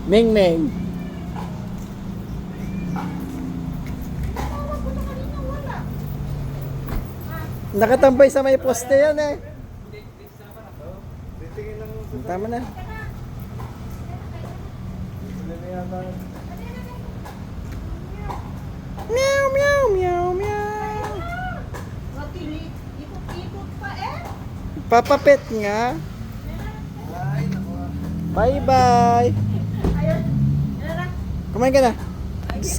Meng Meng. Nakatambay sa may poste yan eh. Tama na. Meow, meow, meow, meow. Ikot-ikot pa eh. Papapet nga. Bye-bye. Ayun. Ano na? Kumain ka na. Ayun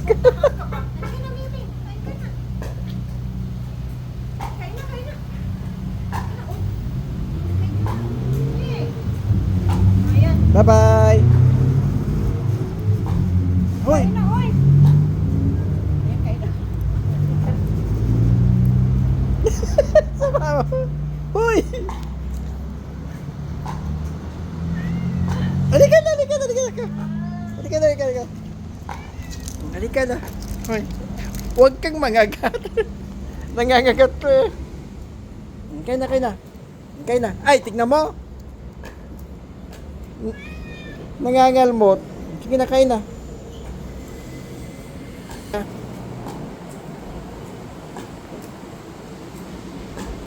na, Mimi. Kain ka na. Kain na, kain na. Kain na, oh. Eh. Ayan. Bye-bye. Hoy. Kain na, oy. Ayan, kain na. Sama mo. Hoy. Halika na, halika na, halika na. Halika na, halika na. Halika na. Hoy. Huwag kang mangagat. Nangangagat to eh. Kain na, kain na. Kain na. Ay, tignan mo. Nangangalmot. Sige na, kain na.